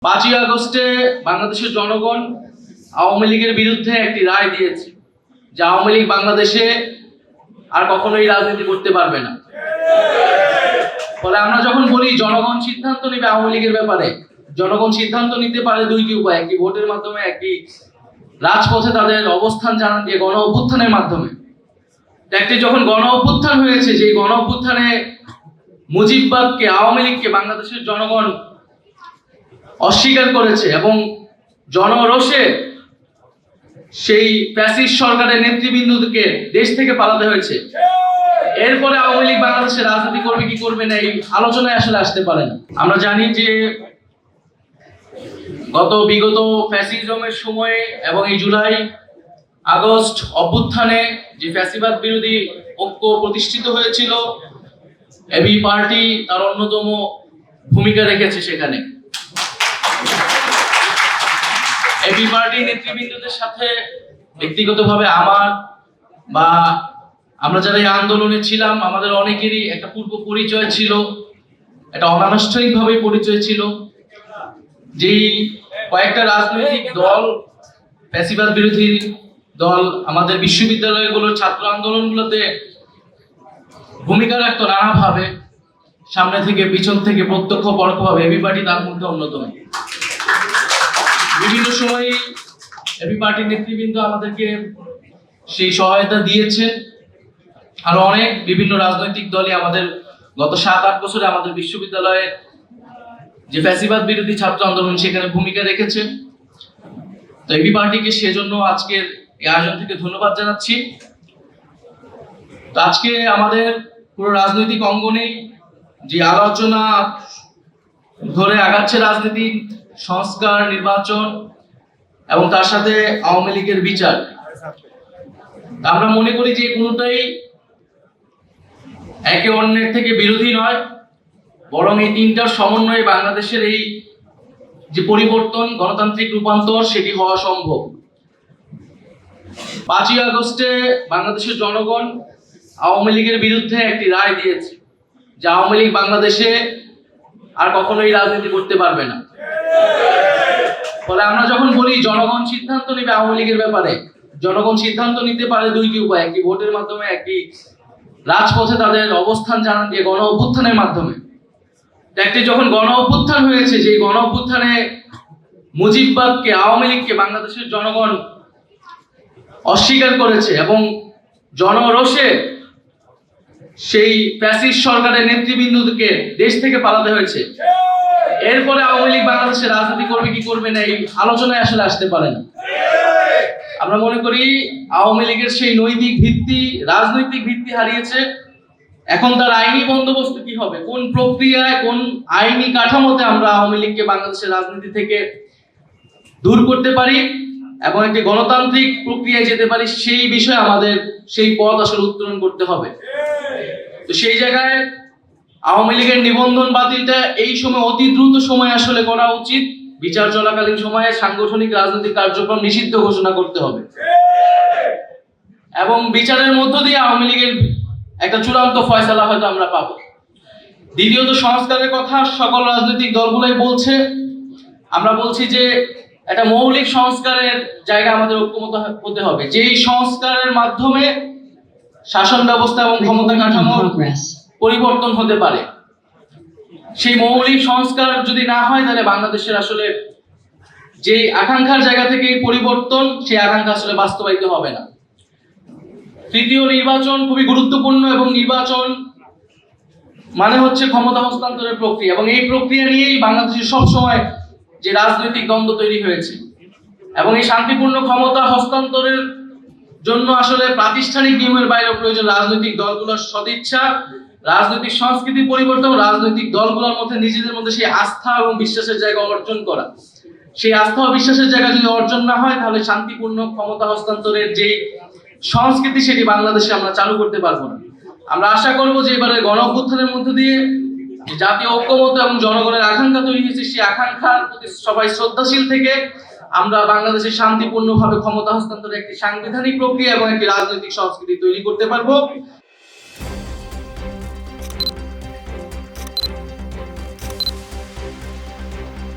5ই আগস্টে বাংলাদেশের জনগণ আওয়ামী লীগের বিরুদ্ধে একটি রায় দিয়েছে যে আওয়ামী লীগ বাংলাদেশে আর কখনোই রাজনীতি করতে পারবে না। ফলে আমরা যখন বলি জনগণ সিদ্ধান্ত নেবে আওয়ামী লীগের ব্যাপারে, জনগণ সিদ্ধান্ত নিতে পারে দুইটি উপায়, একটি ভোটের মাধ্যমে, একটি রাজপথে তাদের অবস্থান জানান দিয়ে গণ অভ্যুত্থানের মাধ্যমে। একটি যখন গণ অভ্যুত্থান হয়েছে, যে গণ অভ্যুত্থানে মুজিববাদকে, আওয়ামী লীগকে বাংলাদেশের জনগণ অস্বীকার করেছে এবং জনরোষে সেই ফ্যাসিস্ট সরকারের নেতৃবৃন্দকে দেশ থেকে পালাতে হয়েছে। এরপরে আওয়ামী লীগ বাংলাদেশে রাজনীতি করবে কি করবে না, এই আলোচনায় আসলে আসতে পারে না। আমরা জানি যে বিগত ফ্যাসিজমের সময়ে এবং এই জুলাই আগস্ট অভ্যুত্থানে যে ফ্যাসিবাদ বিরোধী ঐক্য প্রতিষ্ঠিত হয়েছিল, এবি পার্টি তার অন্যতম ভূমিকা রেখেছে সেখানে। এবি পার্টি নেতৃবৃন্দদের সাথে ব্যক্তিগতভাবে আমার বা আমরা যারা এই আন্দোলনে ছিলাম, আমাদের অনেকেরই একটা পূর্ব পরিচয় ছিল, একটা অনানুষ্ঠানিকভাবে পরিচয় ছিল। যেই কয়েকটা রাজনৈতিক দল, ফ্যাসিবাদ বিরোধী দল আমাদের বিশ্ববিদ্যালয়গুলোর ছাত্র আন্দোলনগুলোতে ভূমিকা রাখতো নানাভাবে, সামনে থেকে পিছন থেকে প্রত্যক্ষ পরোক্ষভাবে, এবি পার্টি তার মধ্যে অন্যতম। বিভিন্ন সময় এবি পার্টির নেতৃবৃন্দ আমাদেরকে সেই সহায়তা দিয়েছেন। আরো অনেক বিভিন্ন রাজনৈতিক দলই আমাদের গত 7-8 বছরে আমাদের বিশ্ববিদ্যালয়ে যে ফ্যাসিবাদ বিরোধী ছাত্র আন্দোলন, সেখানে ভূমিকা রেখেছে। তো এবি পার্টিকে সেজন্য আজকের এই আয়োজন থেকে ধন্যবাদ জানাচ্ছি। তো আজকে আমাদের পুরো রাজনৈতিক অঙ্গনে যে আলোচনা ধরে আগাচ্ছে, রাজনীতি সংস্কার, নির্বাচন এবং তার সাথে আওয়ামী লীগের বিচার, আমরা মনে করি যে কোনোটাই একে অন্যের থেকে বিরোধী নয়, বরং এই তিনটার সমন্বয়ে বাংলাদেশের এই যে পরিবর্তন, গণতান্ত্রিক রূপান্তর, সেটি হওয়া সম্ভব। 5ই আগস্টে বাংলাদেশের জনগণ আওয়ামী লীগের বিরুদ্ধে একটি রায় দিয়েছে যে আওয়ামী লীগ বাংলাদেশে আর কখনোই রাজনীতি করতে পারবে না। ফলে আমরা যখন বলি জনগণ সিদ্ধান্ত নেবে আওয়ামী লীগের ব্যাপারে, জনগণ সিদ্ধান্ত নিতে পারে দুইটি উপায়, একটি ভোটের মাধ্যমে, একটি রাজপথে তাদের অবস্থান জানান দিয়ে গণ অভ্যুত্থানের মাধ্যমে। একটি যখন গণ অভ্যুত্থান হয়েছে, যে গণ অভ্যুত্থানে মুজিববাদকে, আওয়ামী লীগকে বাংলাদেশের জনগণ অস্বীকার করেছে এবং জনরোষে সেই ফ্যাসিস্ট সরকারের নেতৃবৃন্দকে দেশ থেকে পালাতে হয়েছে। এরপরে আওয়ামী লীগ বাংলাদেশে রাজনীতি করবে কি করবে না, এই আলোচনায় আসলে আসতে পারে না। আমরা মনে করি আওয়ামী লীগের সেই নৈতিক ভিত্তি, রাজনৈতিক ভিত্তি হারিয়েছে। এখন তার আইনি বন্দোবস্ত কি হবে, কোন প্রক্রিয়ায়, কোন আইনি কাঠামোতে আমরা আওয়ামী লীগকে বাংলাদেশের রাজনীতি থেকে দূর করতে পারি এবং একটি গণতান্ত্রিক প্রক্রিয়ায় যেতে পারি, সেই বিষয়ে আমাদের সেই পথ আসলে উত্তোলন করতে হবে। তো সেই জায়গায় আওয়ামী লীগের নিবন্ধন বাতিলটা এই সময় অতি দ্রুত সময় আসলে করা উচিত। বিচার চলাকালীন সময়ে সাংগঠনিক রাজনৈতিক কার্যক্রম নিষিদ্ধ ঘোষণা করতে হবে এবং বিচারের মধ্য দিয়ে আওয়ামী লীগের একটা চূড়ান্ত ফয়সালা হয়তো আমরা পাবো। দ্বিতীয়ত, সংস্কারের কথা সকল রাজনৈতিক দলগুলোই বলছে। আমরা বলছি যে একটা মৌলিক সংস্কারের জায়গা আমাদের ঐক্যমত হতে হবে, যেই সংস্কারের মাধ্যমে শাসন ব্যবস্থা এবং ক্ষমতা কাঠামো পরিবর্তন হতে পারে। সেই মৌলিক সংস্কার যদি না হয়, তাহলে বাংলাদেশের আসলে যে আকাঙ্ক্ষার জায়গা থেকে পরিবর্তন, সেই আকাঙ্ক্ষা আসলে বাস্তবায়িত হবে না। তৃতীয়, নির্বাচন খুবই গুরুত্বপূর্ণ এবং নির্বাচন মানে হচ্ছে ক্ষমতা হস্তান্তরের প্রক্রিয়া এবং এই প্রক্রিয়া নিয়েই বাংলাদেশে সবসময় যে রাজনৈতিক দ্বন্দ্ব তৈরি হয়েছে এবং এই শান্তিপূর্ণ ক্ষমতা হস্তান্তরের জন্য আসলে প্রাতিষ্ঠানিক নিয়মের বাইরে প্রয়োজন রাজনৈতিক দলগুলোর সদিচ্ছা, রাজনৈতিক সংস্কৃতি পরিবর্তন, রাজনৈতিক দলগুলোর মধ্যে নিজেদের মধ্যে সেই আস্থা এবং বিশ্বাসের জায়গা অর্জন করা। সেই আস্থা ও বিশ্বাসের জায়গা যদি অর্জন না হয়, তাহলে শান্তিপূর্ণ ক্ষমতা হস্তান্তরের যে সংস্কৃতি, সেটি বাংলাদেশে আমরা চালু করতে পারবো না। আমরা আশা করব যে এবারে গণ অভ্যুত্থানের মধ্য দিয়ে জাতীয় ঐক্যমত এবং জনগণের আকাঙ্ক্ষা তৈরি হয়েছে, সেই আকাঙ্ক্ষার প্রতি সবাই শ্রদ্ধাশীল থেকে আমরা বাংলাদেশে শান্তিপূর্ণভাবে ক্ষমতা হস্তান্তরের একটি সাংবিধানিক প্রক্রিয়া এবং একটি রাজনৈতিক সংস্কৃতি তৈরি করতে পারবো।